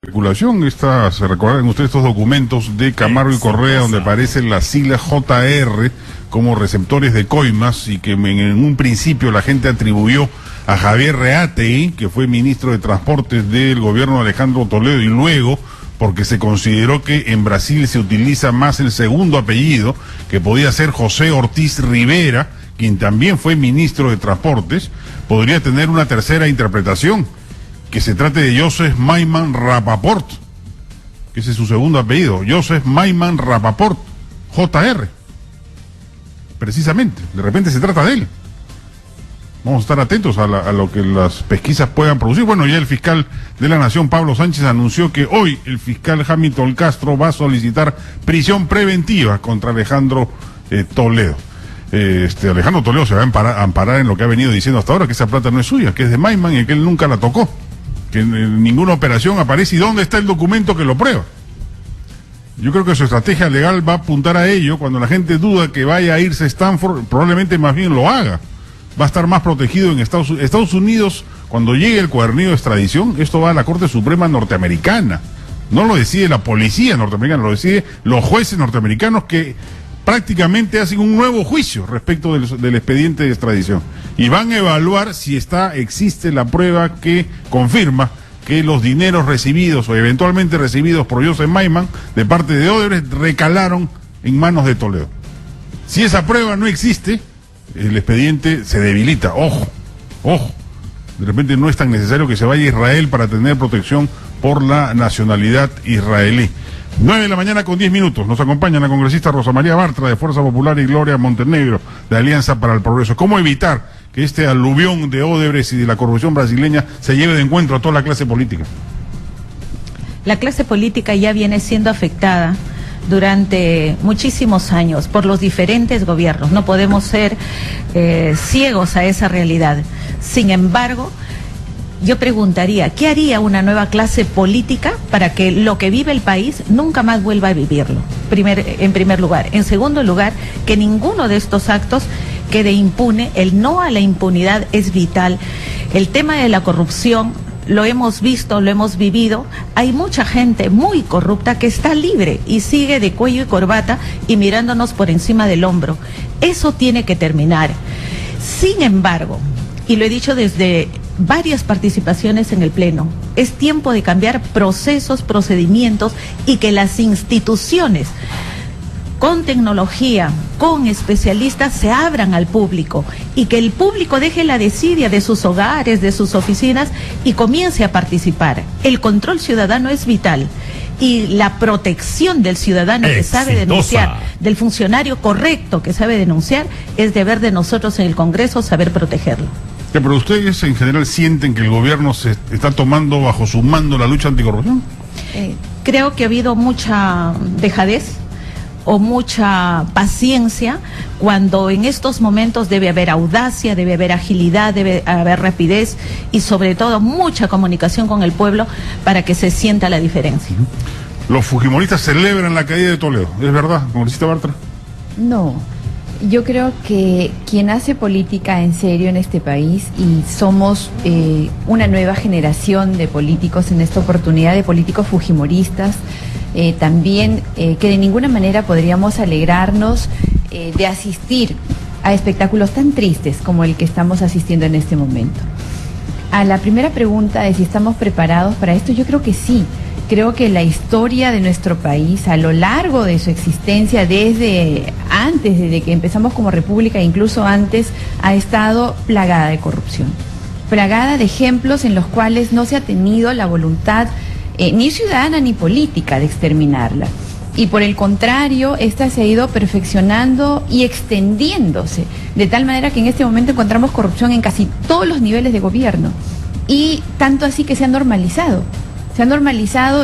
Especulación, se recuerdan ustedes estos documentos de Camargo y Correa donde aparecen las siglas JR como receptores de coimas y que en un principio la gente atribuyó a Javier Reategui, que fue ministro de Transportes del gobierno de Alejandro Toledo, y luego porque se consideró que en Brasil se utiliza más el segundo apellido, que podía ser José Ortiz Rivera, quien también fue ministro de Transportes, podría tener una tercera interpretación, que se trate de Joseph Maiman Rapaport, que ese es su segundo apellido, Joseph Maiman Rapaport, JR. Precisamente, de repente se trata de él. Vamos a estar atentos a lo que las pesquisas puedan producir. Bueno, ya el fiscal de la Nación, Pablo Sánchez, anunció que hoy el fiscal Hamilton Castro va a solicitar prisión preventiva contra Alejandro Toledo. Alejandro Toledo se va a amparar en lo que ha venido diciendo hasta ahora, que esa plata no es suya, que es de Maiman y que él nunca la tocó, que en ninguna operación aparece. ¿Y dónde está el documento que lo prueba? Yo creo que su estrategia legal va a apuntar a ello. Cuando la gente duda que vaya a irse a Stanford, probablemente más bien lo haga. Va a estar más protegido en Estados Unidos. Cuando llegue el cuadernillo de extradición, esto va a la Corte Suprema norteamericana. No lo decide la policía norteamericana, lo decide los jueces norteamericanos, que prácticamente hacen un nuevo juicio respecto del expediente de extradición. Y van a evaluar si existe la prueba que confirma que los dineros recibidos o eventualmente recibidos por Joseph Maiman de parte de Odebrecht recalaron en manos de Toledo. Si esa prueba no existe, el expediente se debilita. Ojo. De repente no es tan necesario que se vaya a Israel para tener protección por la nacionalidad israelí. 9:10 a.m. Nos acompaña la congresista Rosa María Bartra, de Fuerza Popular, y Gloria Montenegro, de Alianza para el Progreso. ¿Cómo evitar que este aluvión de Odebrecht y de la corrupción brasileña se lleve de encuentro a toda la clase política? La clase política ya viene siendo afectada durante muchísimos años por los diferentes gobiernos. No podemos ser ciegos a esa realidad. Sin embargo, yo preguntaría, ¿qué haría una nueva clase política para que lo que vive el país nunca más vuelva a vivirlo? En primer lugar. En segundo lugar, que ninguno de estos actos quede impune. El no a la impunidad es vital. El tema de la corrupción lo hemos visto, lo hemos vivido. Hay mucha gente muy corrupta que está libre y sigue de cuello y corbata y mirándonos por encima del hombro. Eso tiene que terminar. Sin embargo, y lo he dicho desde varias participaciones en el Pleno, es tiempo de cambiar procesos, procedimientos, y que las instituciones con tecnología, con especialistas, se abran al público, y que el público deje la desidia de sus hogares, de sus oficinas, y comience a participar. El control ciudadano es vital, y la protección del ciudadano que sabe denunciar, del funcionario correcto que sabe denunciar, es deber de nosotros en el Congreso saber protegerlo. ¿Pero ustedes en general sienten que el gobierno se está tomando bajo su mando la lucha anticorrupción? Creo que ha habido mucha dejadez o mucha paciencia, cuando en estos momentos debe haber audacia, debe haber agilidad, debe haber rapidez y sobre todo mucha comunicación con el pueblo para que se sienta la diferencia. Los fujimoristas celebran la caída de Toledo, ¿es verdad, congresista Bartra? No, yo creo que quien hace política en serio en este país, y somos una nueva generación de políticos en esta oportunidad, de políticos fujimoristas, también que de ninguna manera podríamos alegrarnos de asistir a espectáculos tan tristes como el que estamos asistiendo en este momento. A la primera pregunta de si estamos preparados para esto, yo creo que sí. Creo que la historia de nuestro país, a lo largo de su existencia, desde que empezamos como república, incluso antes, ha estado plagada de corrupción, plagada de ejemplos en los cuales no se ha tenido la voluntad ni ciudadana ni política de exterminarla. Y por el contrario, esta se ha ido perfeccionando y extendiéndose, de tal manera que en este momento encontramos corrupción en casi todos los niveles de gobierno, y tanto así que se ha normalizado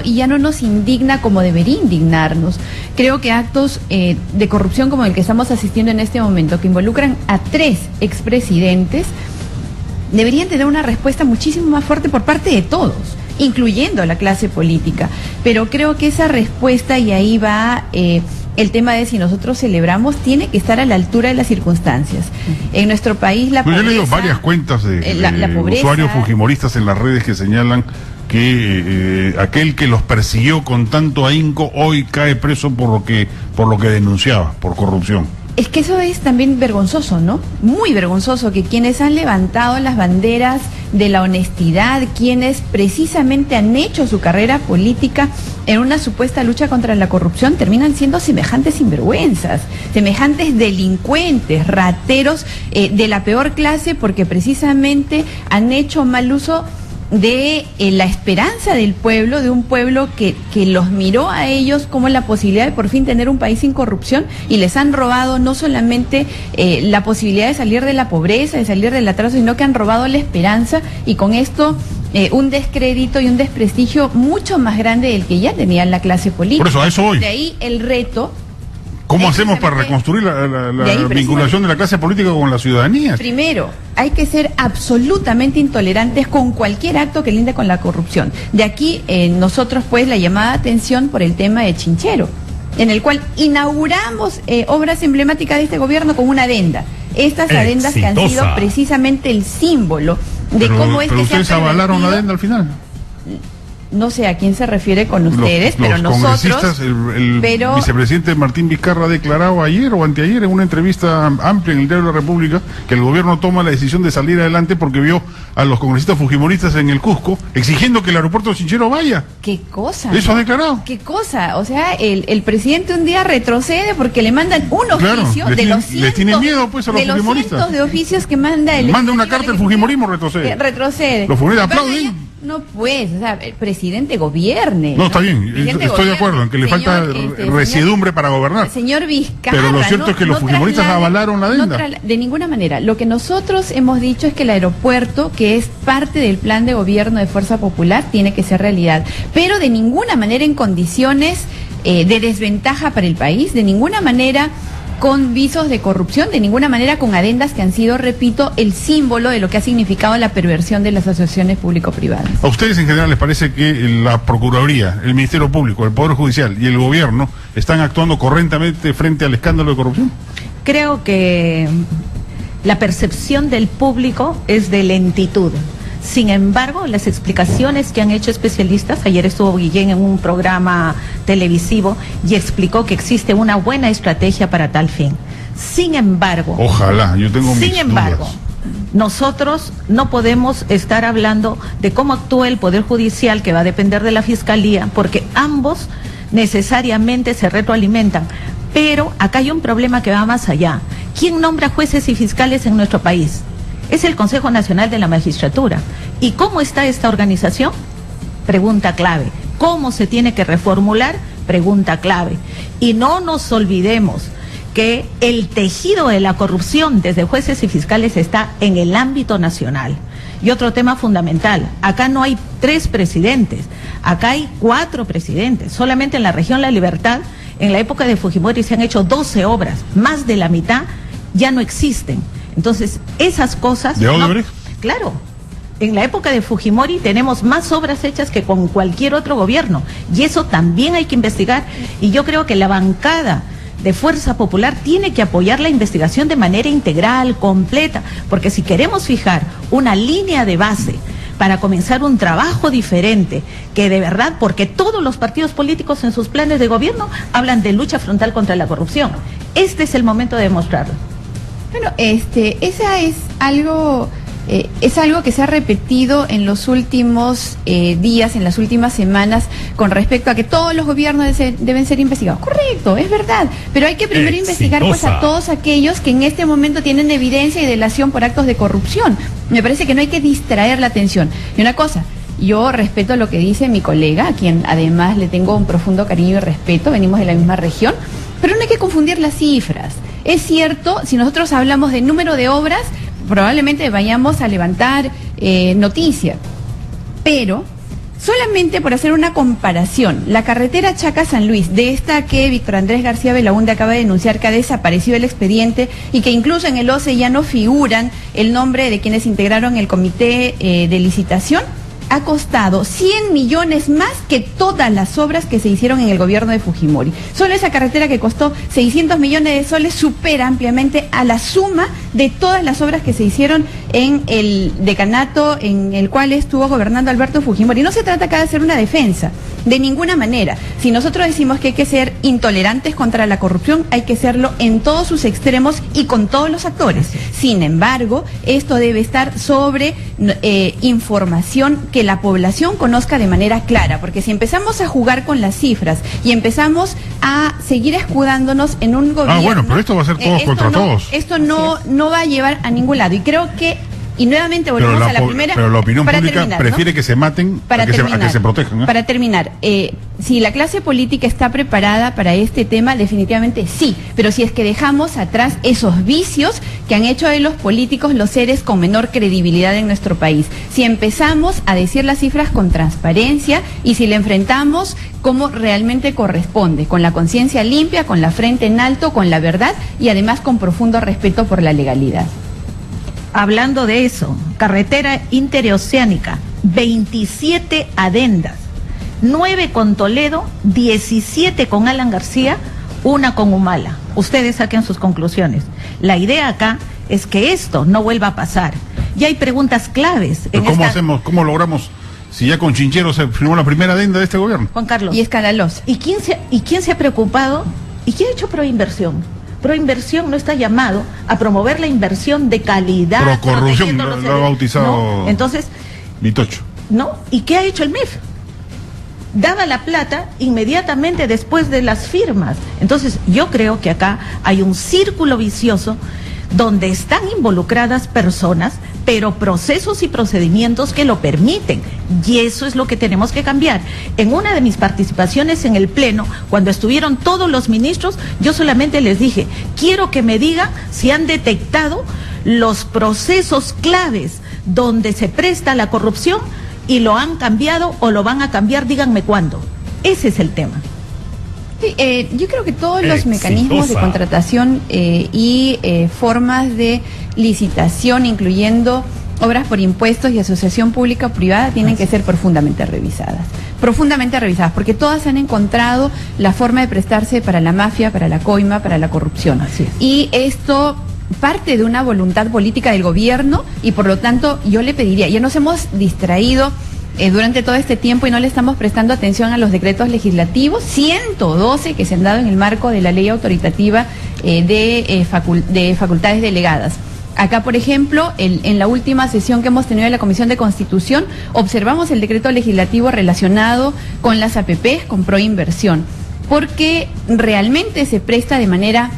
y ya no nos indigna como debería indignarnos. Creo que actos de corrupción como el que estamos asistiendo en este momento, que involucran a 3 expresidentes, deberían tener una respuesta muchísimo más fuerte por parte de todos, incluyendo a la clase política. Pero creo que esa respuesta, y ahí va el tema de si nosotros celebramos, tiene que estar a la altura de las circunstancias. En nuestro país la pobreza... Yo he leído varias cuentas de pobreza, usuarios fujimoristas en las redes que señalan que aquel que los persiguió con tanto ahínco hoy cae preso por lo que denunciaba, por corrupción. Es que eso es también vergonzoso, ¿no? Muy vergonzoso que quienes han levantado las banderas de la honestidad, quienes precisamente han hecho su carrera política en una supuesta lucha contra la corrupción, terminan siendo semejantes sinvergüenzas, semejantes delincuentes, rateros de la peor clase, porque precisamente han hecho mal uso de la esperanza del pueblo, de un pueblo que los miró a ellos como la posibilidad de por fin tener un país sin corrupción, y les han robado no solamente la posibilidad de salir de la pobreza, de salir del atraso, sino que han robado la esperanza, y con esto un descrédito y un desprestigio mucho más grande del que ya tenía la clase política. Por eso, a eso voy. De ahí el reto. ¿Cómo hacemos para reconstruir la vinculación de la clase política con la ciudadanía? Primero, hay que ser absolutamente intolerantes con cualquier acto que linde con la corrupción. De aquí nosotros pues la llamada de atención por el tema de Chinchero, en el cual inauguramos obras emblemáticas de este gobierno con una adenda. Estas adendas que han sido precisamente el símbolo de cómo es que se ha pervertido. ¿Ustedes avalaron la adenda al final? No sé a quién se refiere con ustedes, pero nosotros... El vicepresidente Martín Vizcarra ha declarado ayer o anteayer en una entrevista amplia en el Diario de la República que el gobierno toma la decisión de salir adelante porque vio a los congresistas fujimoristas en el Cusco exigiendo que el aeropuerto de Chinchero vaya. ¿Qué cosa? ¿Eso ha declarado? ¿Qué cosa? O sea, el presidente un día retrocede porque le mandan un oficio de los cientos... Les tiene miedo pues a los fujimoristas. De los cientos de oficios que manda el... Manda una carta, el fujimorismo retrocede. Retrocede. Los fujimoristas aplauden. No pues, o sea, el presidente gobierne. No, está bien, estoy de acuerdo en que le falta resiedumbre para gobernar. Señor Vizcarra, pero lo cierto es que los fujimoristas avalaron la adenda. De ninguna manera. Lo que nosotros hemos dicho es que el aeropuerto, que es parte del plan de gobierno de Fuerza Popular, tiene que ser realidad. Pero de ninguna manera en condiciones de desventaja para el país, de ninguna manera con visos de corrupción, de ninguna manera con adendas que han sido, repito, el símbolo de lo que ha significado la perversión de las asociaciones público-privadas. ¿A ustedes en general les parece que la Procuraduría, el Ministerio Público, el Poder Judicial y el Gobierno están actuando correctamente frente al escándalo de corrupción? Creo que la percepción del público es de lentitud. Sin embargo, las explicaciones que han hecho especialistas, ayer estuvo Guillén en un programa televisivo y explicó que existe una buena estrategia para tal fin. Sin embargo, ojalá, yo tengo mis dudas. Nosotros no podemos estar hablando de cómo actúa el Poder Judicial, que va a depender de la Fiscalía, porque ambos necesariamente se retroalimentan. Pero acá hay un problema que va más allá. ¿Quién nombra jueces y fiscales en nuestro país? Es el Consejo Nacional de la Magistratura. ¿Y cómo está esta organización? Pregunta clave. ¿Cómo se tiene que reformular? Pregunta clave. Y no nos olvidemos que el tejido de la corrupción desde jueces y fiscales está en el ámbito nacional. Y otro tema fundamental, acá no hay 3 presidentes, acá hay 4 presidentes. Solamente en la región La Libertad, en la época de Fujimori se han hecho 12 obras, más de la mitad ya no existen. Entonces, esas cosas... ¿De Odebrecht? Claro. En la época de Fujimori tenemos más obras hechas que con cualquier otro gobierno. Y eso también hay que investigar. Y yo creo que la bancada de Fuerza Popular tiene que apoyar la investigación de manera integral, completa. Porque si queremos fijar una línea de base para comenzar un trabajo diferente, que de verdad, porque todos los partidos políticos en sus planes de gobierno hablan de lucha frontal contra la corrupción. Este es el momento de demostrarlo. Bueno, esa es algo que se ha repetido en los últimos días, en las últimas semanas, con respecto a que todos los gobiernos deben ser investigados. Correcto, es verdad, pero hay que primero investigar pues a todos aquellos que en este momento tienen evidencia y delación por actos de corrupción. Me parece que no hay que distraer la atención. Y una cosa, yo respeto lo que dice mi colega, a quien además le tengo un profundo cariño y respeto, venimos de la misma región, pero no hay que confundir las cifras. Es cierto, si nosotros hablamos de número de obras, probablemente vayamos a levantar noticia. Pero, solamente por hacer una comparación, la carretera Chaca-San Luis, de esta que Víctor Andrés García Belaúnde acaba de denunciar que ha desaparecido el expediente y que incluso en el OCE ya no figuran el nombre de quienes integraron el comité de licitación, ha costado 100 millones más que todas las obras que se hicieron en el gobierno de Fujimori. Solo esa carretera que costó 600 millones de soles supera ampliamente a la suma de todas las obras que se hicieron en el decanato en el cual estuvo gobernando Alberto Fujimori. No se trata acá de hacer una defensa, de ninguna manera. Si nosotros decimos que hay que ser intolerantes contra la corrupción, hay que serlo en todos sus extremos y con todos los actores. Sin embargo, esto debe estar sobre información que la población conozca de manera clara, porque si empezamos a jugar con las cifras y empezamos a seguir escudándonos en un gobierno... bueno, pero esto va a ser todos contra todos. Esto no va a llevar a ningún lado, y creo que... Y nuevamente volvemos a la primera... Pero la opinión pública prefiere, ¿no?, que se maten a que se protejan, ¿eh? Para terminar, si la clase política está preparada para este tema, definitivamente sí. Pero si es que dejamos atrás esos vicios que han hecho de los políticos los seres con menor credibilidad en nuestro país. Si empezamos a decir las cifras con transparencia y si le enfrentamos como realmente corresponde, con la conciencia limpia, con la frente en alto, con la verdad y además con profundo respeto por la legalidad. Hablando de eso, carretera interoceánica, 27 adendas, 9 con Toledo, 17 con Alan García, 1 con Humala. Ustedes saquen sus conclusiones. La idea acá es que esto no vuelva a pasar. Y hay preguntas claves. ¿Cómo logramos, si ya con Chinchero se firmó la primera adenda de este gobierno? Juan Carlos. Y escandalosa. ¿Y quién se ha preocupado? ¿Y quién ha hecho proinversión? Proinversión no está llamado a promover la inversión de calidad. Procorrupción lo ha bautizado. No. Entonces, Vitocho. ¿No? ¿Y qué ha hecho el MEF? Daba la plata inmediatamente después de las firmas. Entonces, yo creo que acá hay un círculo vicioso donde están involucradas personas, pero procesos y procedimientos que lo permiten. Y eso es lo que tenemos que cambiar. En una de mis participaciones en el Pleno, cuando estuvieron todos los ministros, yo solamente les dije, quiero que me digan si han detectado los procesos claves donde se presta la corrupción y lo han cambiado o lo van a cambiar, díganme cuándo. Ese es el tema. Sí, yo creo que todos los mecanismos de contratación y formas de licitación, incluyendo obras por impuestos y asociación pública o privada, tienen que ser profundamente revisadas, porque todas han encontrado la forma de prestarse para la mafia, para la coima, para la corrupción. Así es. Y esto parte de una voluntad política del gobierno y por lo tanto yo le pediría, ya nos hemos distraído durante todo este tiempo y no le estamos prestando atención a los decretos legislativos, 112 que se han dado en el marco de la ley autoritativa de facultades delegadas. Acá, por ejemplo, en la última sesión que hemos tenido en la Comisión de Constitución, observamos el decreto legislativo relacionado con las APPs, con proinversión, porque realmente se presta de manera,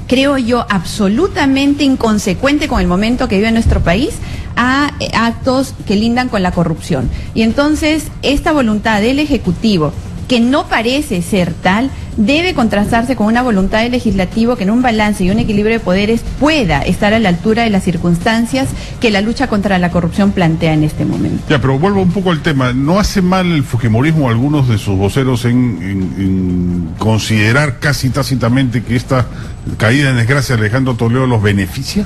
creo yo, absolutamente inconsecuente con el momento que vive nuestro país a actos que lindan con la corrupción. Y entonces esta voluntad del Ejecutivo, que no parece ser tal, debe contrastarse con una voluntad del Legislativo que en un balance y un equilibrio de poderes pueda estar a la altura de las circunstancias que la lucha contra la corrupción plantea en este momento. Ya, pero vuelvo un poco al tema. ¿No hace mal el fujimorismo a algunos de sus voceros en considerar casi tácitamente que esta caída en desgracia de Alejandro Toledo los beneficia?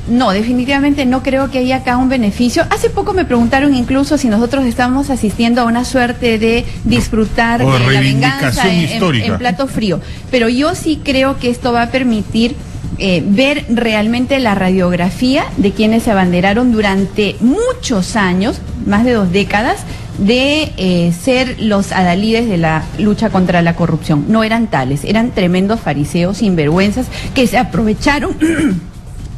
No, definitivamente no creo que haya acá un beneficio. Hace poco me preguntaron incluso si nosotros estamos asistiendo a una suerte de disfrutar de la venganza en plato frío. Pero yo sí creo que esto va a permitir ver realmente la radiografía de quienes se abanderaron durante muchos años, más de 2 décadas, de ser los adalides de la lucha contra la corrupción. No eran tales, eran tremendos fariseos, sinvergüenzas, que se aprovecharon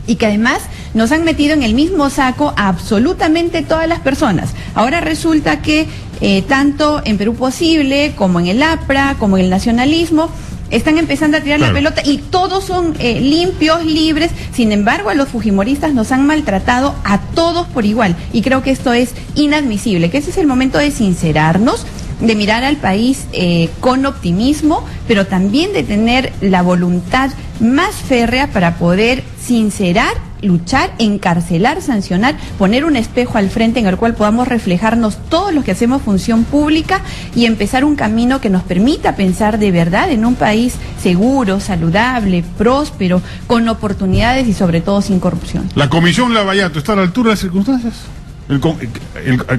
y que además nos han metido en el mismo saco a absolutamente todas las personas. Ahora resulta que tanto en Perú Posible, como en el APRA, como en el nacionalismo, están empezando a tirar la pelota y todos son limpios, libres. Sin embargo, a los fujimoristas nos han maltratado a todos por igual. Y creo que esto es inadmisible, que ese es el momento de sincerarnos, de mirar al país con optimismo, pero también de tener la voluntad más férrea para poder sincerar luchar, encarcelar, sancionar, poner un espejo al frente en el cual podamos reflejarnos todos los que hacemos función pública y empezar un camino que nos permita pensar de verdad en un país seguro, saludable, próspero, con oportunidades y sobre todo sin corrupción. La Comisión Lavallato está a la altura de las circunstancias.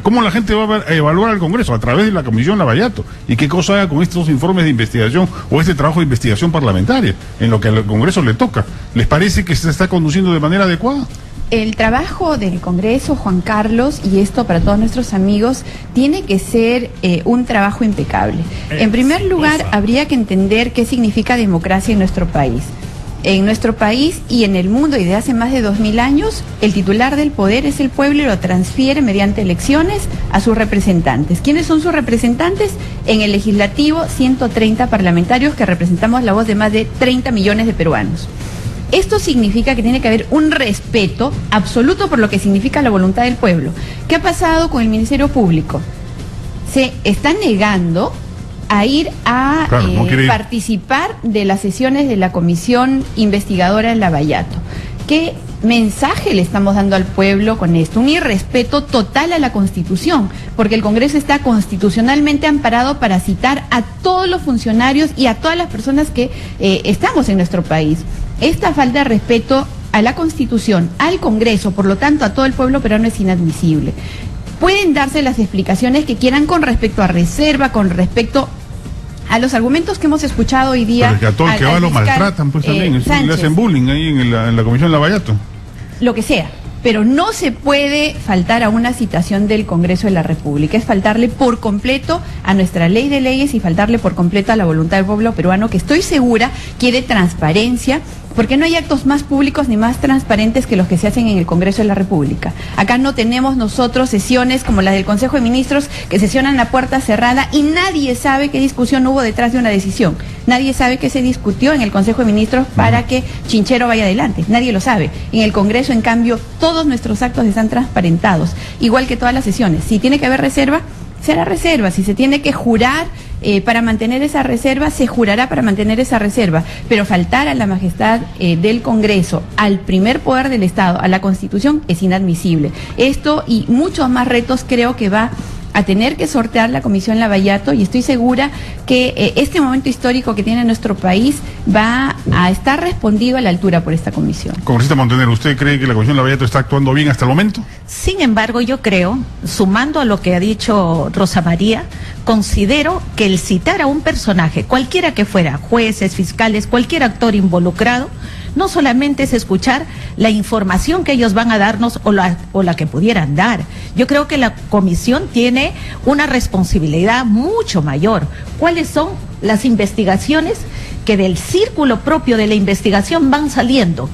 ¿Cómo la gente va a evaluar al Congreso? A través de la Comisión Lavallato. ¿Y qué cosa haga con estos informes de investigación o este trabajo de investigación parlamentaria en lo que al Congreso le toca? ¿Les parece que se está conduciendo de manera adecuada? El trabajo del Congreso, Juan Carlos, y esto para todos nuestros amigos, tiene que ser un trabajo impecable. En primer lugar, habría que entender qué significa democracia en nuestro país. En nuestro país y en el mundo, y de hace más de 2000 años, el titular del poder es el pueblo y lo transfiere mediante elecciones a sus representantes. ¿Quiénes son sus representantes? En el legislativo, 130 parlamentarios que representamos la voz de más de 30 millones de peruanos. Esto significa que tiene que haber un respeto absoluto por lo que significa la voluntad del pueblo. ¿Qué ha pasado con el Ministerio Público? Se está negando a ir a participar de las sesiones de la Comisión Investigadora en Lavallato. ¿Qué mensaje le estamos dando al pueblo con esto? Un irrespeto total a la Constitución, porque el Congreso está constitucionalmente amparado para citar a todos los funcionarios y a todas las personas que estamos en nuestro país. Esta falta de respeto a la Constitución, al Congreso, por lo tanto a todo el pueblo peruano, es inadmisible. Pueden darse las explicaciones que quieran con respecto a reserva, con respecto a los argumentos que hemos escuchado hoy día. Pero que a todo el que va lo maltratan, pues también, le hacen bullying ahí en la Comisión Lavallato. Lo que sea, pero no se puede faltar a una citación del Congreso de la República. Es faltarle por completo a nuestra ley de leyes y faltarle por completo a la voluntad del pueblo peruano, que estoy segura quiere transparencia, porque no hay actos más públicos ni más transparentes que los que se hacen en el Congreso de la República. Acá no tenemos nosotros sesiones como las del Consejo de Ministros que sesionan a puerta cerrada y nadie sabe qué discusión hubo detrás de una decisión. Nadie sabe qué se discutió en el Consejo de Ministros para que Chinchero vaya adelante. Nadie lo sabe. En el Congreso, en cambio, todos nuestros actos están transparentados, igual que todas las sesiones. Si tiene que haber reserva, será reserva. Si se tiene que jurar para mantener esa reserva, se jurará para mantener esa reserva. Pero faltar a la majestad del Congreso, al primer poder del Estado, a la Constitución, es inadmisible. Esto y muchos más retos creo que va a tener que sortear la Comisión Lavallato, y estoy segura que este momento histórico que tiene nuestro país va a estar respondido a la altura por esta comisión. Congresista Montaner, ¿usted cree que la Comisión Lavallato está actuando bien hasta el momento? Sin embargo, yo creo, sumando a lo que ha dicho Rosa María, considero que el citar a un personaje, cualquiera que fuera, jueces, fiscales, cualquier actor involucrado, no solamente es escuchar la información que ellos van a darnos o la que pudieran dar. Yo creo que la comisión tiene una responsabilidad mucho mayor. ¿Cuáles son las investigaciones que del círculo propio de la investigación van saliendo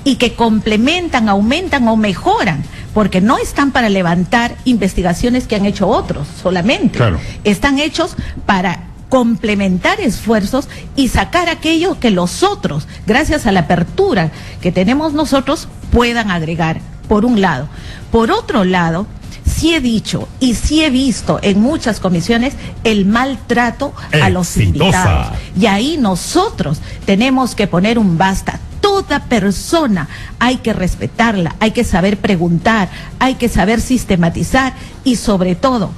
y que complementan, aumentan o mejoran? Porque no están para levantar investigaciones que han hecho otros solamente. Claro. Están hechos para complementar esfuerzos y sacar aquello que los otros, gracias a la apertura que tenemos nosotros, puedan agregar, por un lado. Por otro lado, sí he dicho y sí he visto en muchas comisiones el maltrato a los invitados. Y ahí nosotros tenemos que poner un basta. Toda persona hay que respetarla, hay que saber preguntar, hay que saber sistematizar y sobre todo,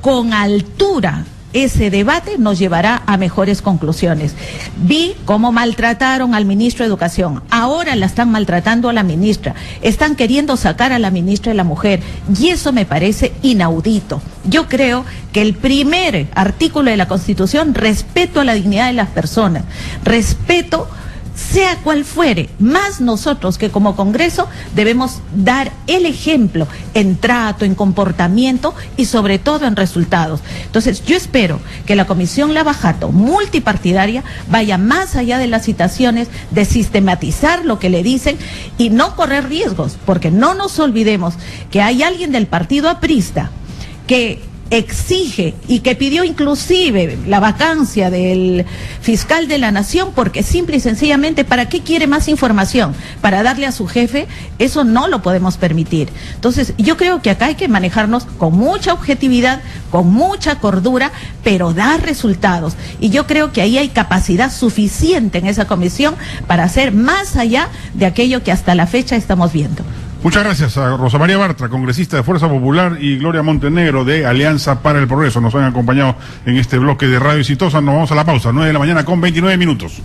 con altura, ese debate nos llevará a mejores conclusiones. Vi cómo maltrataron al ministro de Educación, ahora la están maltratando a la ministra, están queriendo sacar a la ministra de la Mujer, y eso me parece inaudito. Yo creo que el primer artículo de la Constitución, respeto a la dignidad de las personas, respeto sea cual fuere, más nosotros que como Congreso debemos dar el ejemplo en trato, en comportamiento y sobre todo en resultados. Entonces yo espero que la Comisión Lavallato multipartidaria vaya más allá de las citaciones, de sistematizar lo que le dicen y no correr riesgos, porque no nos olvidemos que hay alguien del partido aprista que exige y que pidió inclusive la vacancia del fiscal de la Nación, porque simple y sencillamente, ¿para qué quiere más información? ¿Para darle a su jefe? Eso no lo podemos permitir. Entonces, yo creo que acá hay que manejarnos con mucha objetividad, con mucha cordura, pero dar resultados. Y yo creo que ahí hay capacidad suficiente en esa comisión para hacer más allá de aquello que hasta la fecha estamos viendo. Muchas gracias a Rosa María Bartra, congresista de Fuerza Popular, y Gloria Montenegro de Alianza para el Progreso. Nos han acompañado en este bloque de Radio Exitosa. Nos vamos a la pausa, 9 de la mañana con 29 minutos.